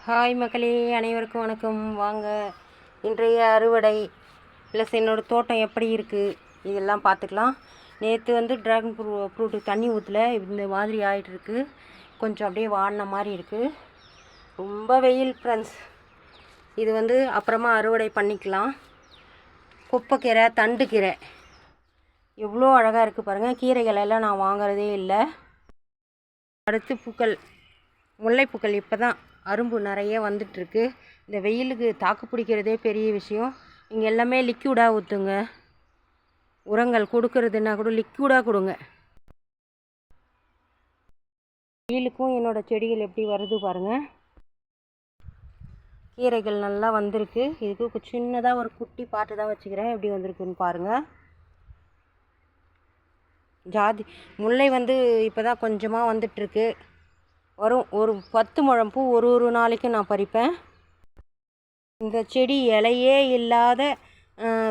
Hi மக்களே, அனைவருக்கும் வணக்கம். வாங்க இன்றைய அறுவடை ப்ளஸ் என்னோடய தோட்டம் எப்படி இருக்குது இதெல்லாம் பார்த்துக்கலாம். நேற்று ட்ராகன் ஃப்ரூட்டு தண்ணி ஊற்றல, இந்த மாதிரி ஆகிட்டுருக்கு. கொஞ்சம் அப்படியே வாடின மாதிரி இருக்குது. ரொம்ப வெயில் ஃப்ரெண்ட்ஸ். இது அப்புறமா அறுவடை பண்ணிக்கலாம். குப்பைக்கீரை, தண்டுக்கீரை எவ்வளோ அழகாக இருக்குது பாருங்கள். கீரைகள் எல்லாம் நான் வாங்குறதே இல்லை. அடுத்து பூக்கள், முல்லைப்பூக்கள் இப்போ தான் அரும்பு நிறைய வந்துட்டுருக்கு. இந்த வெயிலுக்கு தாக்கு பிடிக்கிறதே பெரிய விஷயம். இங்கே எல்லாமே லிக்யூடாக ஊற்றுங்க. உரங்கள் கொடுக்கறதுன்னா கூட லிக்யூடாக கொடுங்க. வெயிலுக்கும் என்னோடய செடிகள் எப்படி வருது பாருங்கள். கீரைகள் நல்லா வந்திருக்கு. இதுக்கு சின்னதாக ஒரு குட்டி பாட்டு தான் வச்சுக்கிறேன். எப்படி வந்திருக்குன்னு பாருங்கள். ஜாதி முல்லை இப்போ தான் கொஞ்சமாக வந்துட்டுருக்கு. வரும். ஒரு 10 முழம் பூ ஒரு நாளைக்கு நான் பறிப்பேன். இந்த செடி இலையே இல்லாத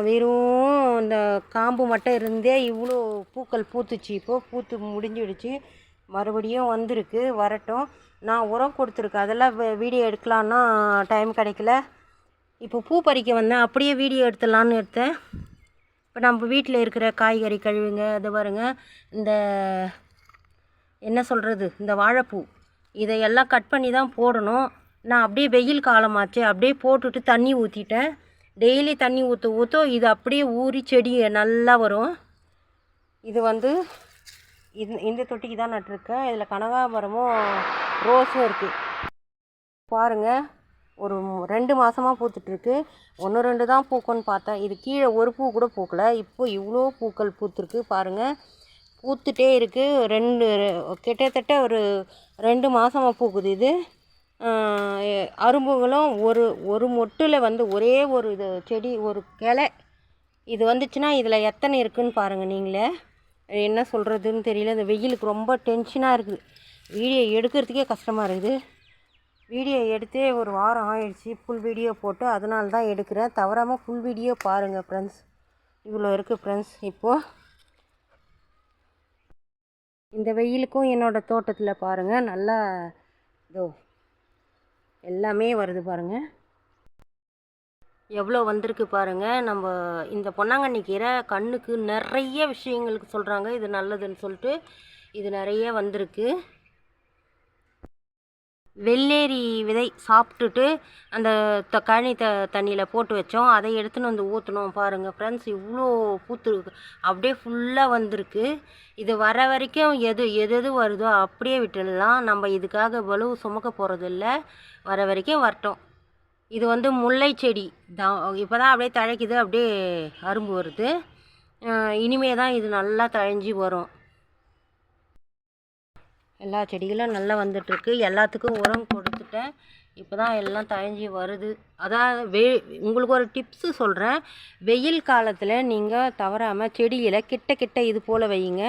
வெறும் இந்த காம்பு மட்டும் இருந்தே இவ்வளோ பூக்கள் பூத்துச்சு. இப்போது பூத்து முடிஞ்சிடுச்சு. மறுபடியும் வந்திருக்கு. வரட்டும். நான் உரம் கொடுத்துருக்கேன். அதெல்லாம் வீடியோ எடுக்கலான்னா டைம் கிடைக்கல. இப்போ பூ பறிக்க வந்தேன். அப்படியே வீடியோ எடுத்துடலான்னு எடுத்தேன். இப்போ நம்ம வீட்டில் இருக்கிற காய்கறி கழிவுங்க, அது பாருங்கள். இந்த என்ன சொல்கிறது, இந்த வாழைப்பூ இதையெல்லாம் கட் பண்ணி தான் போடணும். நான் அப்படியே வெயில் காலமாச்சு, அப்படியே போட்டுட்டு தண்ணி ஊற்றிட்டேன். டெய்லி தண்ணி ஊற்ற இது அப்படியே ஊறி செடி நல்லா வரும். இது இந்த தொட்டிக்கு தான் நட்டிருக்கேன். இதில் கனகாம்பரமும் ரோஸும் இருக்குது பாருங்கள். ஒரு 2 மாதமாக பூத்துட்ருக்கு. 1-2 தான் பூக்குன்னு பார்த்தேன். இது கீழே ஒரு பூ கூட பூக்கலை. இப்போ இவ்வளோ பூக்கள் பூத்துருக்கு பாருங்கள். பூத்துட்டே இருக்குது. கிட்டத்தட்ட ஒரு 2 மாதமாக பூக்குது. இது அரும்புகளும் ஒரு மொட்டில் ஒரே ஒரு இது செடி, ஒரு கிளை இது வந்துச்சுன்னா இதில் எத்தனை இருக்குதுன்னு பாருங்கள். நீங்களே என்ன சொல்கிறதுன்னு தெரியல. இந்த வெயிலுக்கு ரொம்ப டென்ஷனாக இருக்குது. வீடியோ எடுக்கிறதுக்கே கஷ்டமாக இருக்குது. வீடியோ எடுத்தே ஒரு வாரம் ஆயிடுச்சு. ஃபுல் வீடியோ போட்டு அதனால தான் எடுக்கிறேன். தவறாமல் ஃபுல் வீடியோ பாருங்கள் ஃப்ரெண்ட்ஸ். இவ்வளோ இருக்குது ஃப்ரெண்ட்ஸ். இப்போது இந்த வெயிலுக்கும் என்னோடய தோட்டத்தில் பாருங்கள் நல்லா எல்லாமே வருது பாருங்கள். எவ்வளோ வந்திருக்கு பாருங்கள். நம்ம இந்த பொன்னாங்கண்ணி கீரை கண்ணுக்கு நிறைய விஷயங்களுக்கு சொல்கிறாங்க இது நல்லதுன்னு சொல்லிட்டு இது நிறைய வந்திருக்கு. வெள்ளேரி விதை சாப்பிட்டுட்டு அந்த தண்ணியில் போட்டு வச்சோம். அதை எடுத்துன்னு ஊற்றணும் பாருங்கள் ஃப்ரெண்ட்ஸ். இவ்வளோ பூத்துருக்கு. அப்படியே ஃபுல்லாக வந்திருக்கு. இது வர வரைக்கும் எது வருதோ அப்படியே விட்டுடலாம். நம்ம இதுக்காக வலு சுமக்க போகிறதில்ல. வர வரைக்கும் வரட்டும். இது முல்லை செடி தான். இப்போ தான் அப்படியே தழைக்குது. அப்படியே அரும்பு வருது. இனிமே தான் இது நல்லா தழைஞ்சி வரும். எல்லா செடிகளும் நல்லா வந்துட்டுருக்கு. எல்லாத்துக்கும் உரம் கொடுத்துட்டேன். இப்போ தான் எல்லாம் தழைஞ்சி வருது. அதாவது உங்களுக்கு ஒரு டிப்ஸு சொல்கிறேன். வெயில் காலத்தில் நீங்கள் தவறாமல் செடியில் கிட்ட இது போல் வையுங்க.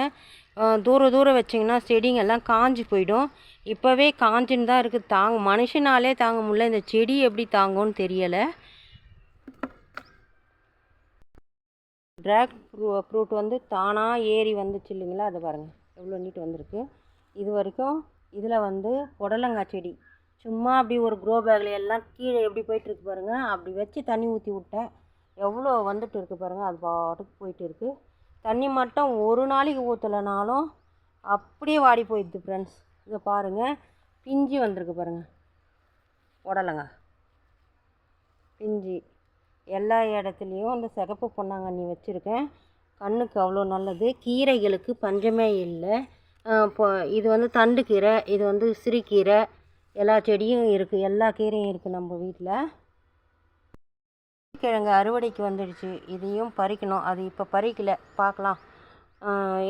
தூரம் வச்சிங்கன்னா செடிங்கெல்லாம் காஞ்சி போயிடும். இப்போவே காஞ்சின்னு தான் இருக்குது. மனுஷனாலே தாங்க முடியல. இந்த செடி எப்படி தாங்கும்னு தெரியலை. ட்ராகன் ஃப்ரூட் தானாக ஏறி வந்துச்சு இல்லைங்களா. அதை பாருங்கள் எவ்வளோ நீட்டு வந்திருக்கு. இது வரைக்கும் இதில் புடலங்காய் செடி சும்மா அப்படி ஒரு க்ரோ பேக்கில் எல்லாம் கீழே எப்படி போயிட்டுருக்கு பாருங்கள். அப்படி வச்சு தண்ணி ஊற்றி விட்டேன். எவ்வளோ வந்துட்டு இருக்குது பாருங்கள். அது பாட்டுக்கு போயிட்டு இருக்குது. தண்ணி மட்டும் ஒரு நாளைக்கு ஊற்றலைனாலும் அப்படியே வாடி போயிடுது ஃப்ரெண்ட்ஸ். இதை பாருங்கள், பிஞ்சு வந்திருக்கு பாருங்கள். புடலங்காய் பிஞ்சு எல்லா இடத்துலையும் அந்த சிகப்பு பொன்னாங்கண்ணி வச்சுருக்கேன். கண்ணுக்கு அவ்வளோ நல்லது. கீரைகளுக்கு பஞ்சமே இல்லை. இப்போ இது தண்டுக்கீரை, இது சிறுகீரை, எல்லா செடியும் இருக்குது. எல்லா கீரையும் இருக்குது நம்ம வீட்டில். கிழங்கு அறுவடைக்கு வந்துடுச்சு. இதையும் பறிக்கணும். அது இப்போ பறிக்கலை, பார்க்கலாம்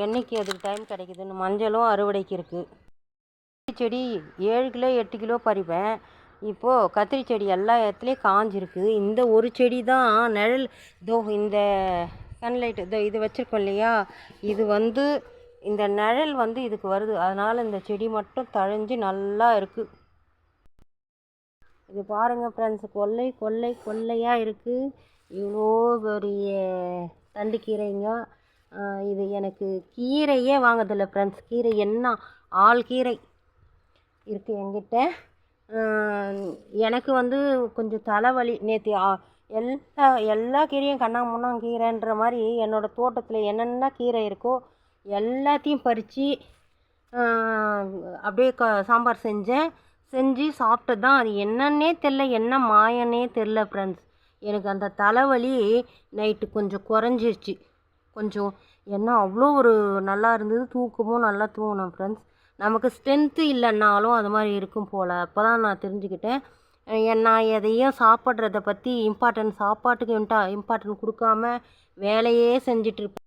என்றைக்கு அதுக்கு டைம் கிடைக்குதுன்னு. மஞ்சளும் அறுவடைக்கு இருக்குது. செடி 7 கிலோ 8 கிலோ பறிப்பேன். இப்போது கத்திரி செடி எல்லா இடத்துலையும் காஞ்சிருக்கு. இந்த ஒரு செடி தான் நிழல். இந்த சன்லைட்டு இது வச்சுருக்கோம் இல்லையா. இது இந்த நிழல் இதுக்கு வருது. அதனால் இந்த செடி மட்டும் தழைஞ்சி நல்லா இருக்குது. இது பாருங்கள் ஃப்ரெண்ட்ஸ். கொள்ளையாக இருக்குது. இவ்வளோ பெரிய தண்டு கீரைங்க. இது எனக்கு கீரையே வாங்குறதில்ல ஃப்ரெண்ட்ஸ். கீரை என்ன ஆள் கீரை இருக்குது என்கிட்ட. எனக்கு வந்து கொஞ்சம் தலைவலி நேற்று எல்லா கீரையும் கண்ணா முன்னா கீரைன்ற மாதிரி என்னோடய தோட்டத்தில் என்னென்ன கீரை இருக்கோ எல்லாத்தையும் பறித்து அப்படியே சாம்பார் செஞ்சு சாப்பிட்டது தான். அது என்னன்னே தெரில, என்ன மாயன்னே தெரில ஃப்ரெண்ட்ஸ். எனக்கு அந்த தலைவலி நைட்டு கொஞ்சம் குறைஞ்சிருச்சு. கொஞ்சம் என்ன அவ்வளோ ஒரு நல்லா இருந்தது, தூக்கமும் நல்லா தூங்கினேன் ஃப்ரெண்ட்ஸ். நமக்கு ஸ்ட்ரென்த்து இல்லைன்னாலும் அது மாதிரி இருக்கும் போல். அப்போ தான் நான் தெரிஞ்சுக்கிட்டேன். நான் எதையும் சாப்பிட்றத பற்றி சாப்பாட்டுக்கு இம்பார்ட்டன்ட் கொடுக்காம வேலையே செஞ்சிட்ருப்பேன்.